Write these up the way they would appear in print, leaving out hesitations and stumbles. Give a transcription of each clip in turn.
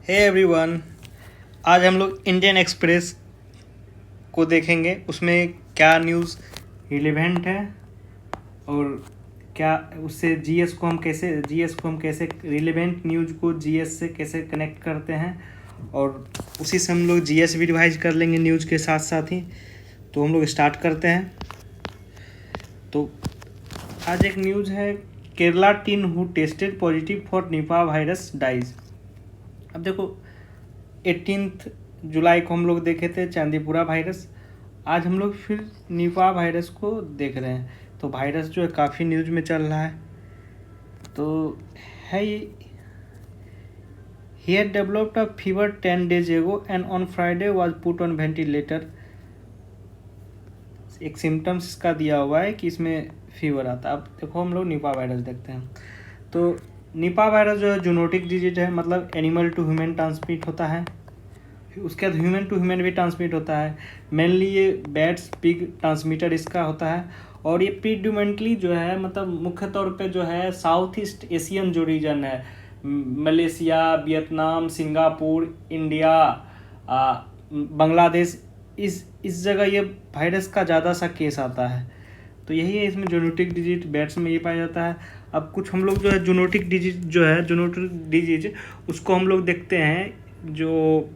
Hey everyone, आज हम लोग इंडियन एक्सप्रेस को देखेंगे। उसमें क्या न्यूज़ रिलेवेंट है और क्या उससे जीएस को हम कैसे रिलेवेंट न्यूज़ को जीएस से कैसे कनेक्ट करते हैं, और उसी से हम लोग जीएस भी रिवाइज कर लेंगे न्यूज़ के साथ साथ ही। तो हम लोग स्टार्ट करते हैं। तो आज एक न्यूज़ है, Kerala teen who tested positive for Nipah virus dies. अब देखो, 18 जुलाई को हम लोग देखे थे चांदीपुरा वायरस। आज हम लोग फिर निपा वायरस को देख रहे हैं। तो वायरस जो है काफ़ी न्यूज़ में चल रहा है। तो है he had developed a fever 10 days ago and on Friday was put on ventilator. एक सिम्टम्स इसका दिया हुआ है कि इसमें फीवर आता है। अब देखो, हम लोग निपा वायरस देखते हैं। तो निपा वायरस जो है जूनोटिक डिजीज है, मतलब एनिमल टू ह्यूमन ट्रांसमिट होता है। उसके बाद ह्यूमन टू ह्यूमन भी ट्रांसमिट होता है। मेनली ये बैट्स पिग ट्रांसमीटर इसका होता है। और ये प्रीडोमिनेंटली जो है, मतलब मुख्य तौर पे जो है साउथ ईस्ट एशियन जो रीजन है, Malaysia, Vietnam, Singapore, India, Bangladesh, इस जगह ये वायरस का ज़्यादा सा केस आता है। तो यही है इसमें जूनोटिक डिजीज बैट्स में ये पाया जाता है। अब कुछ हम लोग जो है जूनोटिक डिजीज उसको हम लोग देखते हैं जो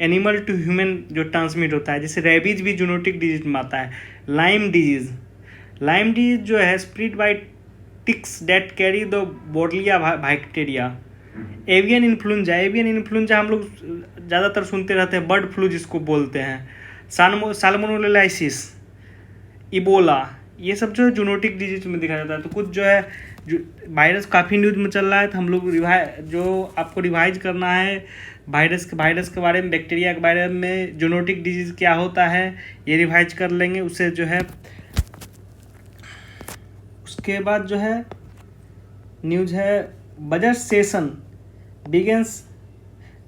एनिमल टू ह्यूमन जो ट्रांसमिट होता है। जैसे रेबीज भी जूनोटिक डिजीज में आता है। लाइम डिजीज जो है spread by ticks that carry the Borrelia bacteria. Avian influenza हम लोग ज़्यादातर सुनते रहते हैं, बर्ड फ्लू जिसको बोलते हैं। साल्मोनेलाइसिस, इबोला, ये सब जो है जूनोटिक डिजीज में दिखाया जाता है। तो कुछ जो है वायरस काफ़ी न्यूज़ में चल रहा है। तो हम लोग जो आपको रिवाइज करना है वायरस के बारे में, बैक्टीरिया के बारे में, जूनोटिक डिजीज क्या होता है, ये रिवाइज कर लेंगे। उससे जो है उसके बाद जो है न्यूज़ है budget session begins,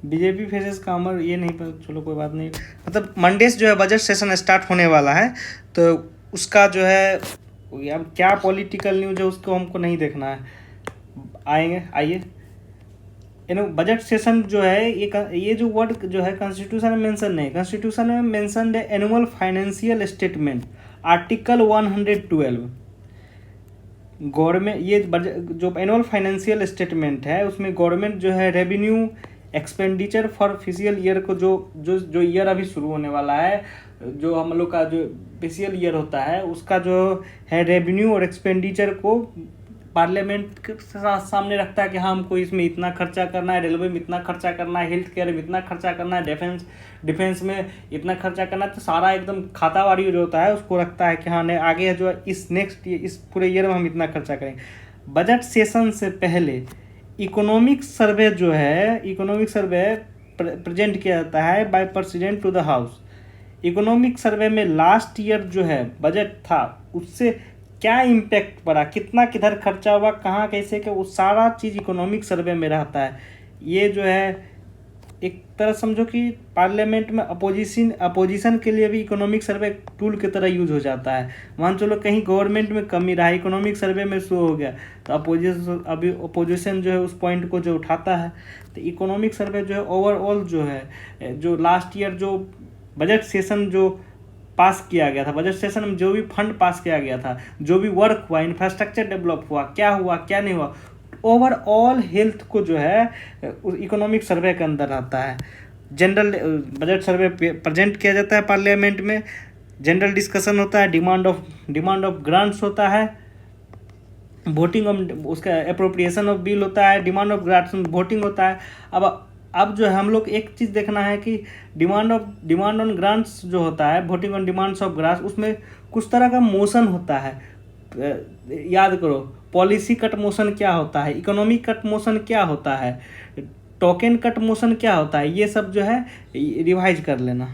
BJP faces कामर, ये नहीं पर चलो कोई बात नहीं। मतलब मंडे से जो है बजट सेशन स्टार्ट होने वाला है। तो उसका जो है अब क्या पॉलिटिकल न्यूज़ है उसको हमको नहीं देखना है। आइए बजट सेशन जो है, ये जो वर्ड जो है कॉन्स्टिट्यूशन में मेंशन नहीं। कॉन्स्टिट्यूशन में मेंशन है annual financial statement, article 112। Government ये जो एनुअल फाइनेंशियल स्टेटमेंट है उसमें गवर्नमेंट जो है revenue expenditure for physical year को जो ईयर अभी शुरू होने वाला है, जो हम लोग का जो फिजिकल ईयर होता है उसका जो है रेवेन्यू और एक्सपेंडिचर को पार्लियामेंट के सामने रखता है कि हाँ हमको इसमें इतना खर्चा करना है, रेलवे में इतना खर्चा करना है, हेल्थ केयर में इतना खर्चा करना है, डिफेंस में इतना खर्चा करना है। तो सारा एकदम खातावारी जो होता है उसको रखता है कि हाँ नहीं आगे जो है इस पूरे ईयर में हम इतना खर्चा करेंगे। बजट सेशन से पहले इकोनॉमिक सर्वे प्रेजेंट किया जाता है by president to the house. Economic survey में लास्ट ईयर जो है बजट था उससे क्या इम्पैक्ट पड़ा, कितना किधर खर्चा हुआ, कहाँ कैसे के, वो सारा चीज़ इकोनॉमिक सर्वे में रहता है। ये जो है एक तरह समझो कि पार्लियामेंट में अपोजिशन के लिए भी इकोनॉमिक सर्वे टूल की तरह यूज हो जाता है। मान चलो कहीं गवर्नमेंट में कमी रहा, इकोनॉमिक सर्वे में शो हो गया, तो अपोजिशन जो है उस पॉइंट को जो उठाता है। तो इकोनॉमिक सर्वे जो है ओवरऑल जो है जो लास्ट ईयर जो बजट सेशन जो पास किया गया था, बजट सेशन में जो भी फंड पास किया गया था, जो भी वर्क हुआ, इंफ्रास्ट्रक्चर डेवलप हुआ, क्या नहीं हुआ, ओवरऑल हेल्थ को जो है इकोनॉमिक सर्वे के अंदर आता है। जनरल बजट सर्वे प्रेजेंट किया जाता है पार्लियामेंट में, जनरल डिस्कशन होता है, डिमांड ऑफ ग्रांट्स होता है, वोटिंग उसका अप्रोप्रिएशन ऑफ बिल होता है, डिमांड ऑफ ग्रांट्स वोटिंग होता है। अब जो है हम लोग एक चीज़ देखना है कि डिमांड ऑन ग्रांट्स जो होता है, voting on demands of grants, उसमें कुछ तरह का मोशन होता है। याद करो, पॉलिसी कट मोशन क्या होता है, इकोनॉमिक कट मोशन क्या होता है, टोकन कट मोशन क्या होता है, ये सब जो है रिवाइज कर लेना।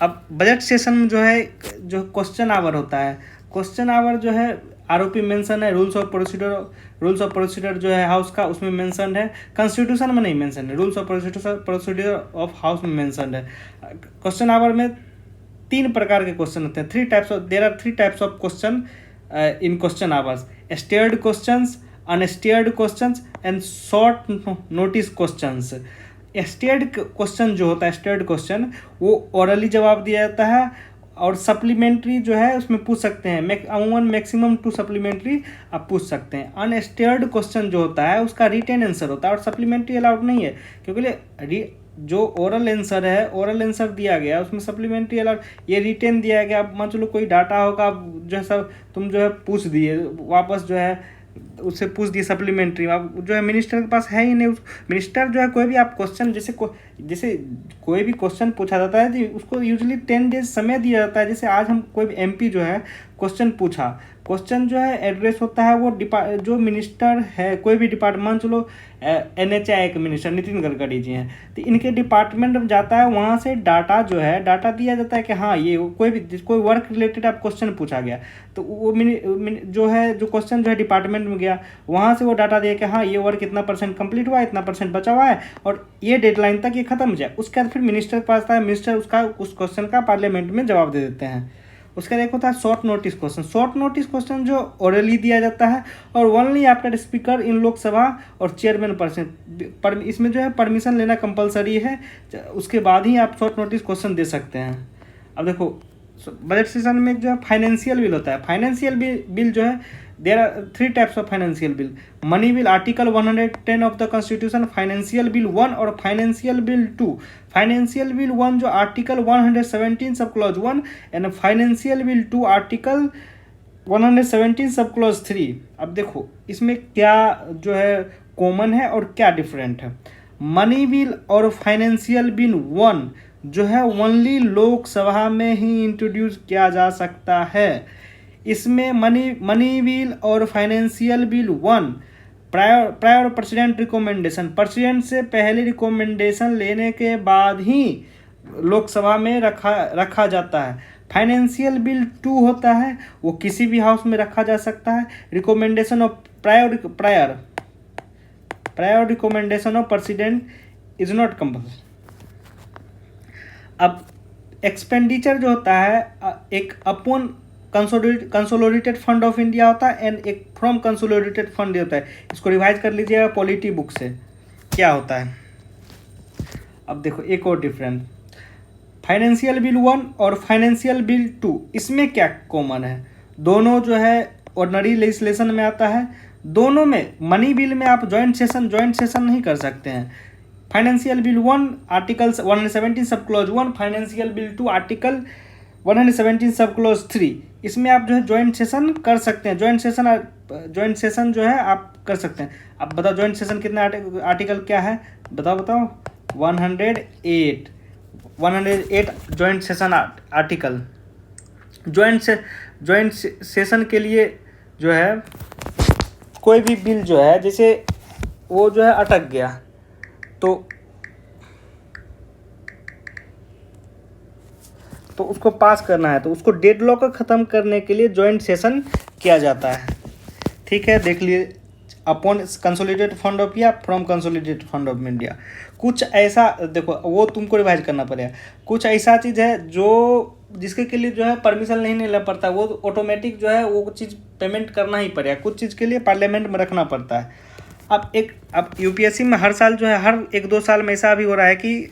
अब बजट सेशन में जो है जो क्वेश्चन आवर होता है, क्वेश्चन आवर जो है आरओपी मेंशन है, रूल्स ऑफ प्रोसीजर जो है हाउस का उसमें मेंशन है, कॉन्स्टिट्यूशन में नहीं मेंशन है, rules of procedure of house में मेंशन है। क्वेश्चन आवर में 3 प्रकार के क्वेश्चन होते हैं। There are 3 types of question in question hours: starred questions, unstarred questions and short notice questions. Starred question जो होता है, स्टेड क्वेश्चन, वो ओरली जवाब दिया जाता है, और सप्लीमेंट्री जो है उसमें पूछ सकते हैं, अमूमन मैक्सिमम 2 सप्लीमेंट्री आप पूछ सकते हैं। अनस्टेयर्ड क्वेश्चन जो होता है उसका रिटेन आंसर होता है, और सप्लीमेंट्री अलाउड नहीं है, क्योंकि जो ओरल आंसर है, ओरल आंसर दिया गया उसमें सप्लीमेंट्री अलाउड, ये रिटेन दिया गया। अब मान चलो कोई डाटा होगा, आप जो है सब तुम जो है पूछ दिए वापस, जो है उससे पूछ दिए सप्लीमेंट्री, अब जो है मिनिस्टर के पास है ही नहीं। मिनिस्टर जो है कोई भी आप क्वेश्चन, जैसे कोई भी क्वेश्चन पूछा जाता है जी, उसको यूजुअली 10 डेज समय दिया जाता है। जैसे आज हम कोई भी एमपी जो है क्वेश्चन पूछा, क्वेश्चन जो है एड्रेस होता है वो जो मिनिस्टर है, कोई भी डिपार्टमेंट, चलो NHAI के मिनिस्टर नितिन गडकरी जी हैं, तो इनके डिपार्टमेंट में जाता है, वहाँ से डाटा जो है, डाटा दिया जाता है कि हाँ ये कोई वर्क रिलेटेड आप क्वेश्चन पूछा गया, तो वो जो है जो क्वेश्चन जो है डिपार्टमेंट में गया, वहाँ से वो डाटा दिया कि हाँ ये वर्क इतना % कंप्लीट हुआ है, इतना % बचा हुआ है, और ये डेडलाइन तक ये खत्म हो जाए। उसके बाद फिर मिनिस्टर के पास आता है, मिनिस्टर उस क्वेश्चन का पार्लियामेंट में जवाब दे देते हैं। उसका एक होता है short notice question. Short notice question जो ओरली दिया जाता है, और only after speaker in Lok Sabha और चेयरमैन पर्सन, इसमें जो है परमिशन लेना कंपलसरी है, उसके बाद ही आप शॉर्ट नोटिस क्वेश्चन दे सकते हैं। अब देखो बजट सेशन में जो है फाइनेंशियल बिल होता है। फाइनेंशियल बिल जो है, there are 3 types of financial bill. Money bill article 110 of the constitution, financial bill 1 और फाइनेंशियल बिल 2। फाइनेंशियल बिल 1 जो article 117 sub clause 1, and financial bill 2 article 117 sub clause 3। अब देखो इसमें क्या जो है कॉमन है और क्या डिफरेंट है। मनी बिल और फाइनेंशियल बिल 1 जो है ओनली लोकसभा में ही इंट्रोड्यूस किया जा सकता है। इसमें मनी बिल और financial bill 1 prior president recommendation, president से पहले रिकमेंडेशन लेने के बाद ही लोकसभा में रखा जाता है। फाइनेंशियल बिल 2 होता है, वो किसी भी हाउस में रखा जा सकता है। Recommendation of prior recommendation of president is not compulsory. अब एक्सपेंडिचर जो होता है, एक upon consolidated fund of India होता है, एंड एक फ्रॉम कंसोलिडेटेड फंड होता है। इसको रिवाइज कर लीजिएगा पॉलिटी बुक से क्या होता है। अब देखो एक और डिफरेंस, फाइनेंशियल बिल 1 और फाइनेंशियल बिल 2, इसमें क्या कॉमन है। दोनों जो है ऑर्डिनरी लेजिस्लेशन में आता है। दोनों में मनी बिल में आप ज्वाइंट सेशन नहीं कर सकते हैं। Financial bill 1 article 117 sub clause 1, financial bill 2 article 117 sub clause 3, इसमें आप जो है ज्वाइंट सेशन कर सकते हैं। ज्वाइंट सेशन जो है आप कर सकते हैं। अब बताओ ज्वाइंट सेशन कितने आर्टिकल क्या है, बताओ 108 joint session article. Joint session के लिए जो है कोई भी बिल जो है, जैसे वो जो है अटक गया, तो उसको पास करना है, तो उसको डेडलॉक ख़त्म करने के लिए ज्वाइंट सेशन किया जाता है। ठीक है, देख लिए अपॉन कंसोलिडेटेड फंड ऑफ या from consolidated fund of India. कुछ ऐसा देखो, वो तुमको रिवाइज करना पड़ेगा। कुछ ऐसा चीज़ है जो जिसके के लिए जो है परमिशन नहीं लेना पड़ता, वो ऑटोमेटिक जो है वो चीज़ पेमेंट करना ही पड़ेगा। कुछ चीज़ के लिए पार्लियामेंट में रखना पड़ता है। अब यूपीएससी में हर साल जो है, हर 1-2 साल में ऐसा भी हो रहा है कि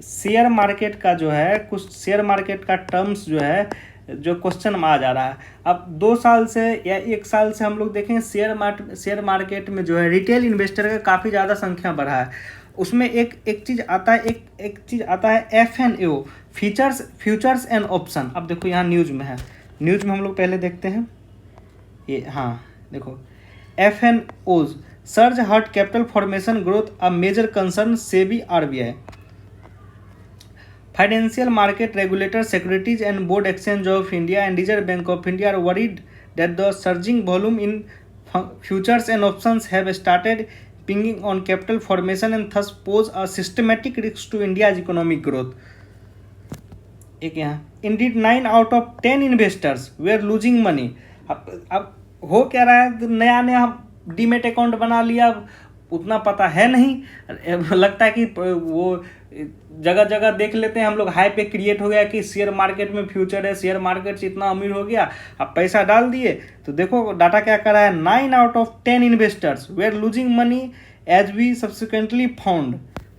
शेयर मार्केट का जो है, कुछ शेयर मार्केट का टर्म्स जो है जो क्वेश्चन में आ जा रहा है। अब 2 साल से या 1 साल से हम लोग देखें शेयर मार्केट में जो है रिटेल इन्वेस्टर का काफ़ी ज़्यादा संख्या बढ़ा है। उसमें एक चीज़ आता है, एक चीज़ आता है FNO, फ्यूचर्स एंड ऑप्शन। अब देखो यहाँ न्यूज़ में है, न्यूज़ में हम लोग पहले देखते हैं ये। हाँ देखो, FNOs surge hurt capital formation growth a major concern SEBI RBI। Financial market regulators, Securities and Board Exchange of India and Reserve Bank of India are worried that the surging volume in futures and options have started pinging on capital formation and thus pose a systematic risk to India's economic growth. एक यहाँ, Indeed 9 out of 10 investors were losing money. अब हो क्या रहा है, नया demat account बना लिया, उतना पता है नहीं, लगता है कि वो जगह जगह देख लेते हैं हम लोग, हाई पे क्रिएट हो गया कि शेयर मार्केट में फ्यूचर है, शेयर मार्केट से इतना अमीर हो गया, अब पैसा डाल दिए। तो देखो डाटा क्या कर रहा है, 9 out of 10 investors were losing money as we subsequently found.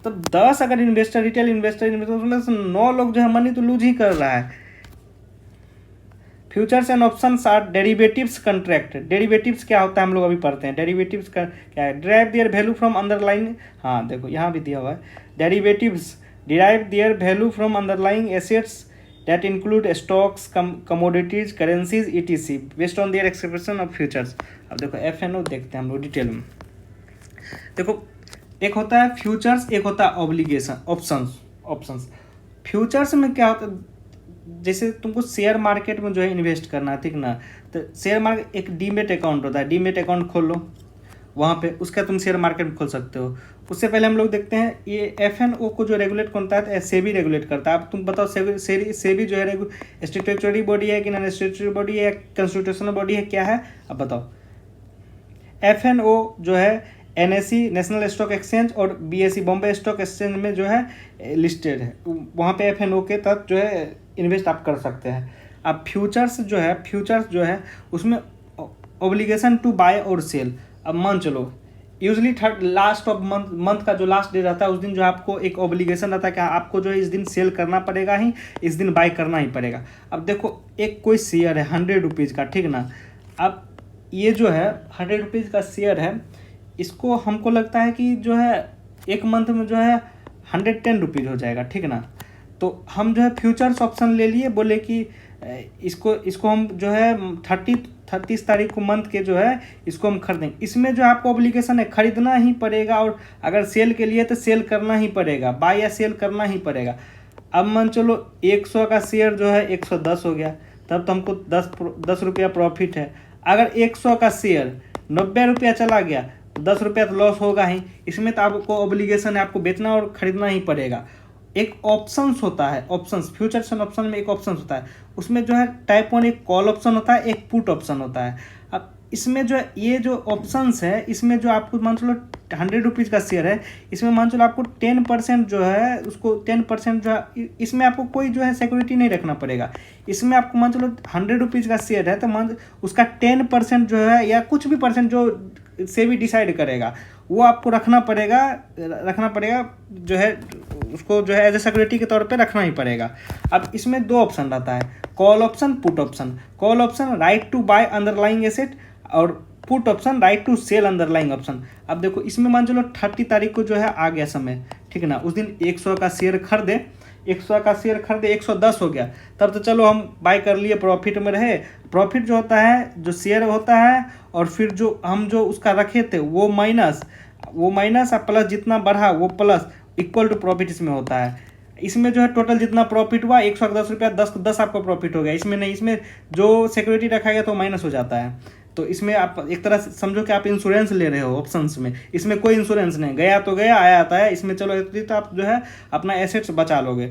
तो 10 अगर इन्वेस्टर रिटेल इन्वेस्टर उसमें से 9 लोग जो है मनी तो लूज ही कर रहा है। Futures and options are derivatives contract. Derivatives क्या होता है हम लोग अभी पढ़ते हैं। डेरिवेटिव्स का क्या है? Derive their value from underlying, हाँ देखो यहाँ भी दिया हुआ है, derivatives derive their value from underlying assets that include stocks, commodities, currencies etc based on their expression of futures. अब देखो F&O देखते हैं हम लोग डिटेल में। देखो एक होता है फ्यूचर्स, एक होता है ऑब्लिगेशन ऑप्शंस। फ्यूचर्स में क्या होता है, जैसे तुमको शेयर मार्केट में जो है इन्वेस्ट करना है, ठीक ना, तो शेयर मार्केट एक डीमेट अकाउंट होता है, डीमेट अकाउंट खोल लो वहाँ पे, उसका तुम शेयर मार्केट में खोल सकते हो। उससे पहले हम लोग देखते हैं ये F&O को जो रेगुलेट करता है सेबी रेगुलेट करता है। अब तुम बताओ सेबी जो है स्टैट्यूटरी बॉडी है कि नॉन स्टैट्यूटरी बॉडी है, कॉन्स्टिट्यूशनल बॉडी है, क्या है? अब बताओ। F&O जो है NSE नेशनल स्टॉक एक्सचेंज और BSE बॉम्बे स्टॉक एक्सचेंज में जो है लिस्टेड है, वहाँ पे F&O के तहत जो है इन्वेस्ट आप कर सकते हैं। अब फ्यूचर्स जो है उसमें ऑब्लिगेशन टू बाय और सेल। अब मान चलो usually third last of month का जो लास्ट डे रहता है उस दिन जो आपको एक ऑब्लिगेशन रहता है कि आपको जो है इस दिन सेल करना पड़ेगा ही, इस दिन बाय करना ही पड़ेगा। अब देखो एक कोई शेयर है 100 रुपीज़ का, ठीक ना, अब ये जो है 100 रुपीज़ का शेयर है, इसको हमको लगता है कि जो है एक मंथ में जो है 110 रुपीज़ हो जाएगा, ठीक ना। तो हम जो है फ्यूचर्स ऑप्शन ले लिए, बोले कि इसको हम जो है 30 तारीख को मंथ के जो है इसको हम खरीदेंगे। इसमें जो आपको ऑब्लिगेशन है खरीदना ही पड़ेगा, और अगर सेल के लिए तो सेल करना ही पड़ेगा, बाय या सेल करना ही पड़ेगा। अब मान चलो 100 का शेयर जो है 110 हो गया, तब तो हमको 10 रुपया प्रॉफिट है। अगर 100 का शेयर 90 रुपया चला गया तो 10 रुपया तो लॉस होगा ही। इसमें तो आपको ऑब्लिगेशन है, आपको बेचना और खरीदना ही पड़ेगा। एक ऑप्शंस होता है, ऑप्शंस फ्यूचर्स एंड ऑप्शन में एक ऑप्शंस होता है, उसमें जो है टाइप 1 एक कॉल ऑप्शन होता है, एक पुट ऑप्शन होता है। अब इसमें जो है ये जो ऑप्शंस है, इसमें जो आपको मान चलो 100 रुपीज़ का शेयर है, इसमें मान चलो आपको 10% जो है उसको 10% जो है, इसमें आपको कोई जो है सिक्योरिटी नहीं रखना पड़ेगा। इसमें आपको मान चलो 100 रुपीज़ का शेयर है तो मान उसका 10% जो है या कुछ भी परसेंट जो सेबी डिसाइड करेगा वो आपको रखना पड़ेगा जो है उसको जो है एज ए सिक्योरिटी के तौर पे रखना ही पड़ेगा। अब इसमें 2 ऑप्शन रहता है, call option, put option. Call option right to buy underlying asset, और put option right to sell underlying option. अब देखो इसमें मान चलो 30 तारीख को जो है आ गया समय, ठीक है ना, उस दिन 100 का शेयर खरीदे, 110 हो गया, तब तो चलो हम बाय कर लिए, प्रॉफिट में रहे। प्रॉफिट जो होता है जो शेयर होता है, और फिर जो हम जो उसका रखे थे वो माइनस और प्लस जितना बढ़ा वो प्लस इक्वल टू प्रॉफिट इसमें होता है। इसमें जो है टोटल जितना प्रॉफिट हुआ 110 रुपया 10 आपका प्रॉफिट हो गया। इसमें नहीं, इसमें जो सिक्योरिटी रखा गया तो माइनस हो जाता है। तो इसमें आप एक तरह से समझो कि आप इंश्योरेंस ले रहे हो ऑप्शंस में। इसमें कोई इंश्योरेंस नहीं, गया तो गया, आया आता है। इसमें चलो तो आप जो है अपना एसेट्स बचा लोगे।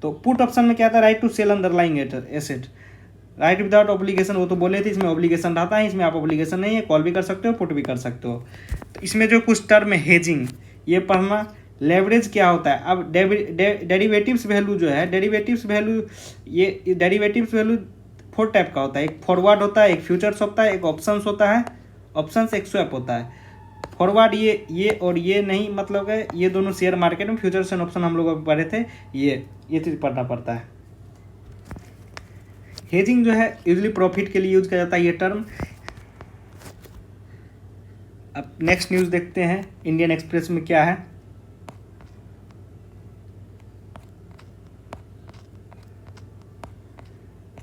तो पुट ऑप्शन में क्या था, right to sell underlying asset, right without obligation, वो तो बोले थे इसमें ऑब्लिगेशन रहता है, इसमें आप ऑब्लिगेशन नहीं है, कॉल भी कर सकते हो, पुट भी कर सकते हो। तो इसमें जो कुछ टर्म है हेजिंग, ये पढ़ना। लेवरेज क्या होता है, अब डेरिवेटिव्स वैल्यू जो है, डेरिवेटिव्स वैल्यू 4 टाइप का होता है। एक फॉरवर्ड होता है, एक फ्यूचर्स होता है, एक ऑप्शंस होता है, ऑप्शंस एक स्वैप होता है। फॉरवर्ड ये और ये नहीं, मतलब है ये दोनों शेयर मार्केट में फ्यूचर्स एंड ऑप्शन हम लोग अभी पढ़े थे, ये चीज़ पढ़ना पड़ता है। हेजिंग जो है यूजली प्रॉफिट के लिए यूज किया जाता है ये टर्म। अब नेक्स्ट न्यूज़ देखते हैं इंडियन एक्सप्रेस में क्या है।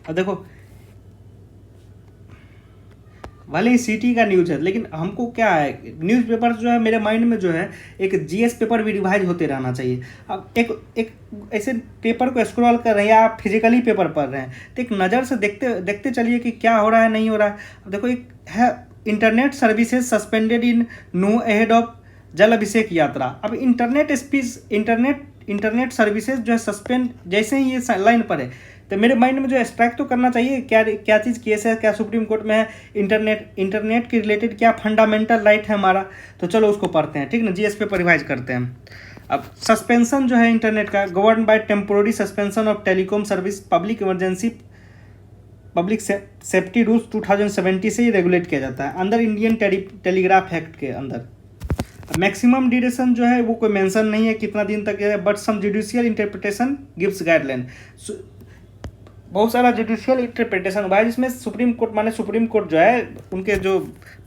अब देखो भले ही सिटी का न्यूज़ है, लेकिन हमको क्या है, न्यूज़पेपर जो है मेरे माइंड में जो है एक जीएस पेपर भी रिवाइज होते रहना चाहिए। अब एक ऐसे पेपर को स्क्रॉल कर रहे हैं या आप फिजिकली पेपर पढ़ रहे हैं तो एक नज़र से देखते चलिए कि क्या हो रहा है, नहीं हो रहा है। अब देखो एक है internet services suspended in Nuh ahead of Jal Abhishek यात्रा। अब इंटरनेट सर्विसेज जो है सस्पेंड, जैसे ही ये लाइन पर है तो मेरे माइंड में जो स्ट्राइक तो करना चाहिए, क्या चीज़ केस है, क्या सुप्रीम कोर्ट में है, इंटरनेट के रिलेटेड क्या फंडामेंटल राइट है हमारा। तो चलो उसको पढ़ते हैं, ठीक ना, जीएस पे रिवाइज करते हैं। अब सस्पेंशन जो है इंटरनेट का, govern by temporary suspension of telecom service public safety rules 2070 से ही रेगुलेट किया जाता है अंदर इंडियन टेलीग्राफ एक्ट के अंदर। मैक्सिमम ड्यूरेशन जो है वो कोई मेंशन नहीं है कितना दिन तक है, but some judicial interpretation gives guideline. बहुत सारा जुडिशियल इंटरप्रिटेशन हुआ है जिसमें सुप्रीम कोर्ट माने सुप्रीम कोर्ट जो है उनके जो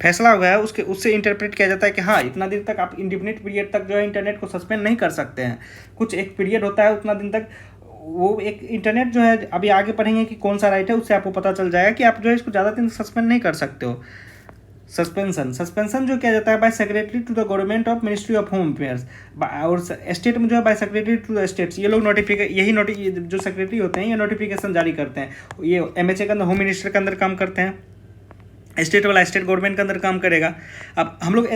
फैसला हुआ है उसके उससे इंटरप्रेट किया जाता है कि हाँ इतना दिन तक आप इंडिफिनिट पीरियड तक जो है इंटरनेट को सस्पेंड नहीं कर सकते हैं। कुछ एक पीरियड होता है उतना दिन तक, वो एक इंटरनेट जो है अभी आगे पढ़ेंगे कि कौन सा राइट है, उससे आपको पता चल जाएगा कि आप जो है इसको ज़्यादा दिन सस्पेंड नहीं कर सकते हो। सस्पेंशन जो किया जाता है by secretary to the government of ministry of home affairs, और स्टेट में जो है by secretary to the states. ये लोग जो सेक्रेटरी होते हैं ये नोटिफिकेशन जारी करते हैं। ये एमएचए के अंदर होम मिनिस्टर के अंदर काम करते हैं, स्टेट वाला स्टेट गवर्नमेंट के अंदर काम करेगा। अब हम लोग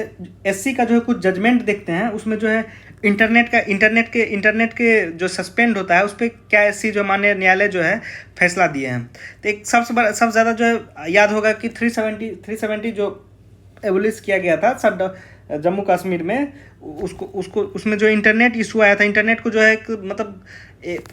एससी का जो है कुछ जजमेंट देखते हैं, उसमें जो है इंटरनेट के जो सस्पेंड होता है उस पर क्या एससी जो माननीय न्यायालय जो है फैसला दिए हैं। तो एक सबसे ज़्यादा जो है याद होगा कि 370 जो एबोलिश किया गया था सब जम्मू कश्मीर में, उसको उसमें जो इंटरनेट इशू आया था, इंटरनेट को जो है मतलब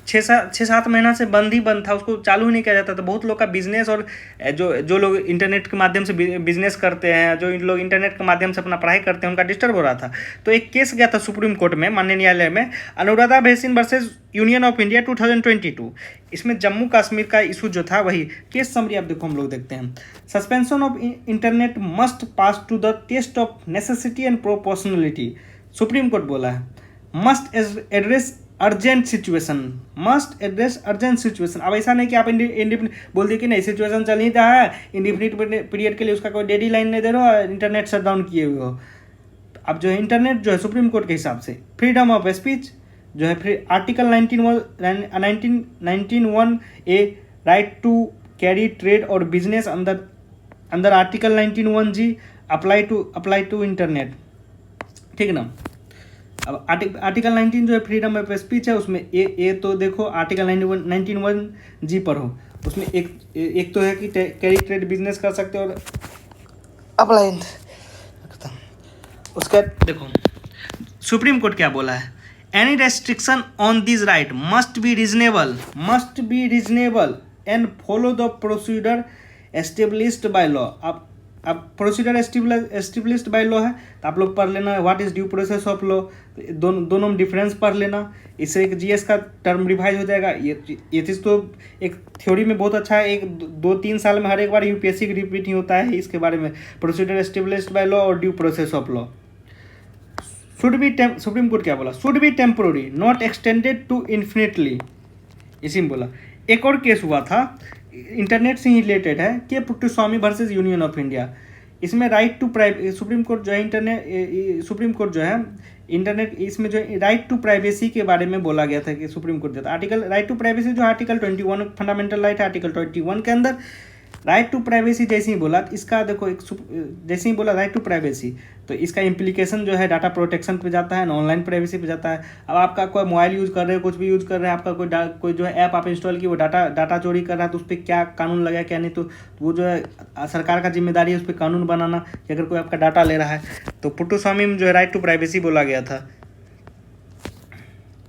6-7 महीना से बंद था, उसको चालू ही नहीं किया जाता था। बहुत लोग का बिजनेस और जो लोग इंटरनेट के माध्यम से बिजनेस करते हैं, जो लोग इंटरनेट के माध्यम से अपना पढ़ाई करते हैं, उनका डिस्टर्ब हो रहा था। तो एक केस गया था सुप्रीम कोर्ट में, माननीय न्यायालय में, Anuradha Bhasin versus union of India 2022। इसमें जम्मू कश्मीर का इशू जो था वही केस समरी आप देखो हम लोग देखते हैं। Suspension of internet must pass to the test of necessity and proportionality, supreme court बोला है। Must address urgent situation, must address urgent situation. अब ऐसा नहीं कि आप इंडिफिनिट बोल दिए कि नहीं सिचुएशन चल नहीं रहा है, इंडिफिनिट पीरियड के लिए उसका कोई डेडी लाइन नहीं दे रहे हो, इंटरनेट शट डाउन किए हुए हो। अब जो है इंटरनेट जो है सुप्रीम कोर्ट के हिसाब से फ्रीडम ऑफ स्पीच जो है, फिर article 19(1) a right to carry trade और बिजनेस अंदर आर्टिकल 19(1) अप्लाई टू इंटरनेट, ठीक है ना। अब आर्टिकल 19 जो है फ्रीडम ऑफ स्पीच है, उसमें ए तो देखो आर्टिकल 19(1) पर हो, उसमें एक तो है कि कैरी ट्रेड बिजनेस कर सकते हो और अप्लाई। उसका देखो सुप्रीम कोर्ट क्या बोला है, any restriction on this right must be reasonable and follow the procedure established by law. अब प्रोसीजर एस्टेब्लिश्ड बाय लॉ है तो आप लोग पढ़ लेना what is due process of law, दोनों में डिफरेंस पढ़ लेना, इससे एक जीएस का टर्म रिवाइज हो जाएगा। ये चीज़ तो एक थ्योरी में बहुत अच्छा है, 1-2-3 साल में हर एक बार यूपीएससी की रिपीट ही होता है इसके बारे में, प्रोसीजर एस्टेब्लिश्ड बाय लॉ और due process of law. Supreme court क्या बोला, should be temporary not extended to infinitely, इसी में बोला। एक और केस हुआ था इंटरनेट से ही रिलेटेड है, के Puttaswamy versus union of India. इसमें राइट टू सुप्रीम कोर्ट जो है इंटरनेट इसमें जो राइट टू प्राइवेसी के बारे में बोला गया था कि सुप्रीम कोर्ट देता आर्टिकल राइट टू प्राइवेसी जो आर्टिकल 21 फंडामेंटल राइट है, आर्टिकल 21 के अंदर राइट टू प्राइवेसी जैसे ही बोला, इसका देखो जैसे ही बोला राइट टू प्राइवेसी तो इसका इम्प्लीकेशन जो है डाटा प्रोटेक्शन पे जाता है, ऑनलाइन प्राइवेसी पे जाता है। अब आपका कोई मोबाइल यूज़ कर रहे हो, कुछ भी यूज़ कर रहे हैं, आपका कोई जो है ऐप आप इंस्टॉल किए वो डाटा चोरी कर रहा है, तो उस पर क्या कानून लगा क्या नहीं, तो वो जो है सरकार का जिम्मेदारी है उस पर कानून बनाना कि अगर कोई आपका डाटा ले रहा है। तो पुट्टुस्वामी में जो है राइट टू प्राइवेसी बोला गया था।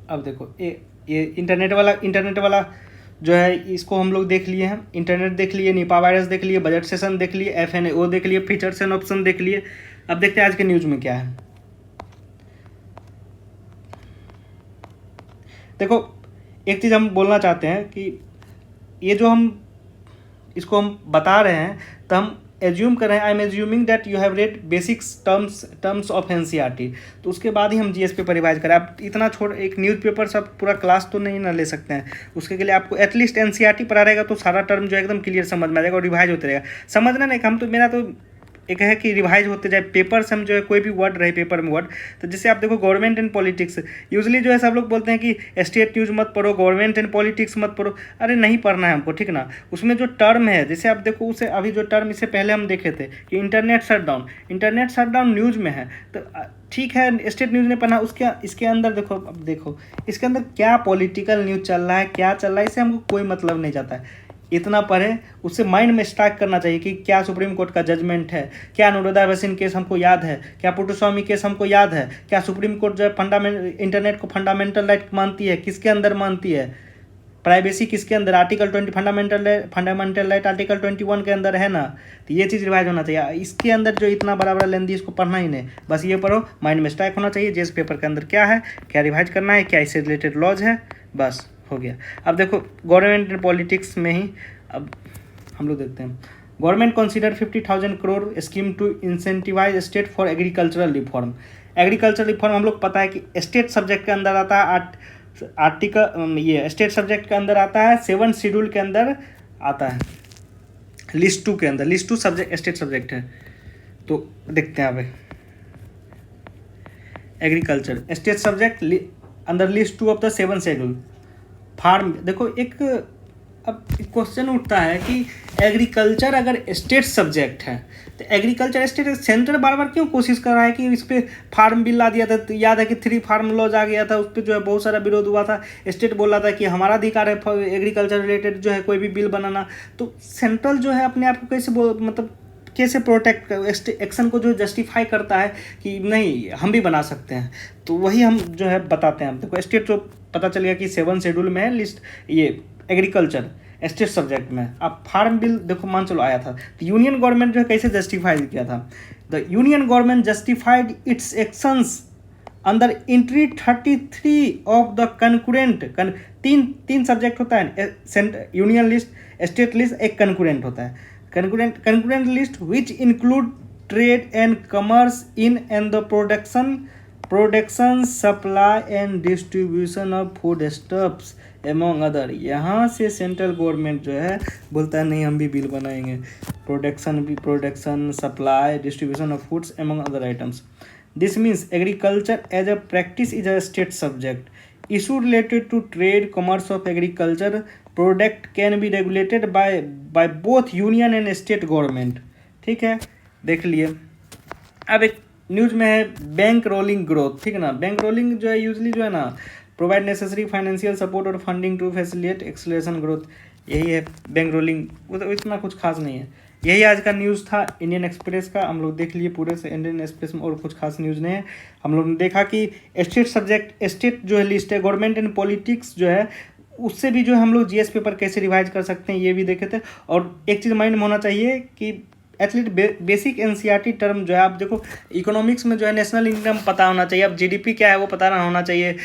अब देखो ये इंटरनेट वाला जो है इसको हम लोग देख लिए हैं, इंटरनेट देख लिए, निपा वायरस देख लिए, बजट सेशन देख लिए, FNAO देख लिए, फीचर्स एंड ऑप्शन देख लिए। अब देखते हैं आज के न्यूज़ में क्या है। देखो एक चीज़ हम बोलना चाहते हैं कि ये जो इसको हम बता रहे हैं तो हम एज्यूम कर रहे हैं, I am assuming that you have read basics terms of NCERT, तो उसके बाद ही हम GS पेपर रिवाइज करें। आप इतना एक न्यूज़पेपर सब पूरा क्लास तो नहीं ना ले सकते हैं, उसके लिए आपको एटलीस्ट NCERT पढ़ा रहेगा तो सारा टर्म जो एकदम क्लियर समझ में आ जाएगा और रिवाइज होते रहेगा। समझना नहीं, हम तो मेरा तो एक है कि रिवाइज होते जाए, पेपर से हम जो है कोई भी वर्ड रहे पेपर में वर्ड, तो जैसे आप देखो गवर्नमेंट एंड पॉलिटिक्स, यूजली जो है सब लोग बोलते हैं कि स्टेट न्यूज़ मत पढ़ो, गवर्नमेंट एंड पॉलिटिक्स मत पढ़ो, अरे नहीं पढ़ना है हमको, ठीक ना। उसमें जो टर्म है जैसे आप देखो उसे अभी जो टर्म इससे पहले हम देखे थे कि इंटरनेट शटडाउन न्यूज़ में है, तो ठीक है स्टेट न्यूज़ ने पढ़ना, इसके अंदर देखो, अब देखो इसके अंदर क्या पॉलिटिकल न्यूज़ चल रहा है, क्या चल रहा है, इससे हमको कोई मतलब नहीं जाता है। इतना पढ़े उससे माइंड में स्ट्राइक करना चाहिए कि क्या सुप्रीम कोर्ट का जजमेंट है, क्या अनुराधा भसीन केस हमको याद है, क्या पुट्टुस्वामी केस हमको याद है, क्या सुप्रीम कोर्ट जो है इंटरनेट को फंडामेंटल राइट मानती है, किसके अंदर मानती है, प्राइवेसी किसके अंदर, आर्टिकल 20 फंडामेंटल राइट आर्टिकल 21 के अंदर है ना। तो ये चीज़ रिवाइज होना चाहिए। इसके अंदर जो इतना बड़ा बड़ा लेंदी, इसको पढ़ना ही नहीं, बस ये पढ़ो, माइंड में स्ट्राइक होना चाहिए जेस पेपर के अंदर क्या है, क्या रिवाइज करना है, क्या इससे रिलेटेड लॉज है, बस हो गया। अब देखो गवर्नमेंट एंड पॉलिटिक्स में ही अब हम लोग देखते हैं। Government consider 50,000 crore scheme to incentivise state for agricultural reform. Agriculture reform हम लोग पता है कि स्टेट सब्जेक्ट के अंदर आता है, आर्टिकल ये स्टेट सब्जेक्ट के अंदर आता है, 7 शेड्यूल के अंदर आता है, लिस्ट 2 के अंदर, लिस्ट 2 सब्जेक्ट स्टेट सब्जेक्ट है। तो देखते हैं अब एग्रीकल्चर स्टेट सब्जेक्ट अंदर list 2 of the 7 schedule farm. देखो एक अब क्वेश्चन उठता है कि एग्रीकल्चर अगर स्टेट सब्जेक्ट है तो एग्रीकल्चर स्टेट सेंटर बार बार क्यों कोशिश कर रहा है कि इस पर फार्म बिल ला दिया था। तो याद है कि 3 फार्म लॉज आ गया था, उस पर जो है बहुत सारा विरोध हुआ था। स्टेट बोल रहा था कि हमारा अधिकार है एग्रीकल्चर रिलेटेड जो है कोई भी बिल बनाना। तो सेंट्रल जो है अपने आप को कैसे मतलब कैसे प्रोटेक्ट एक्शन को जो जस्टिफाई करता है कि नहीं हम भी बना सकते हैं। तो वही हम जो है बताते हैं। देखो स्टेट तो पता चल गया कि 7 शेड्यूल में है लिस्ट ये एग्रीकल्चर स्टेट सब्जेक्ट में। अब फार्म बिल देखो मान चलो आया था, तो यूनियन गवर्नमेंट जो है कैसे जस्टिफाई किया था। The union government justified it's actions अंदर एंट्री 33 ऑफ द कंकरेंट। तीन सब्जेक्ट होता है, यूनियन लिस्ट, स्टेट लिस्ट, एक कंकरेंट होता है। concurrent list which include trade and commerce in and the production supply and distribution of foodstuffs among other। यहाँ से central government जो है बोलता है नहीं हम भी बिल बनाएंगे, production supply distribution of foods among other items। This means agriculture as a practice is a state subject। Issue related to trade commerce of agriculture product can be regulated by both union and state government। ठीक है, देख लिए। अब एक news में है bank rolling growth, ठीक है ना। बैंक रोलिंग जो है यूजली जो है ना प्रोवाइड नेसेसरी फाइनेंशियल सपोर्ट और funding to facilitate acceleration growth, यही है बैंक रोलिंग। वो तो इतना कुछ खास नहीं है। यही आज का न्यूज़ था इंडियन एक्सप्रेस का, हम लोग देख लिए पूरे से। इंडियन एक्सप्रेस में और कुछ खास न्यूज़ नहीं है। हम लोग ने देखा कि स्टेट सब्जेक्ट स्टेट जो है लिस्ट है, गवर्नमेंट एंड पॉलिटिक्स जो है उससे भी जो है हम लोग जीएस पेपर कैसे रिवाइज कर सकते हैं ये भी देखे थे। और एक चीज़ माइंड में होना चाहिए कि एथलीट बेसिक एनसीईआरटी टर्म जो है, आप देखो इकोनॉमिक्स में जो है नेशनल इनकम पता होना चाहिए, अब जीडीपी क्या है वो पता होना चाहिए,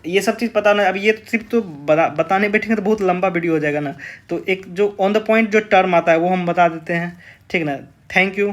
ये सब चीज़ पता होना। अब ये सिर्फ तो बताने बैठेंगे तो बहुत लंबा वीडियो हो जाएगा ना। तो एक जो ऑन द पॉइंट जो टर्म आता है वो हम बता देते हैं, ठीक ना। Thank you.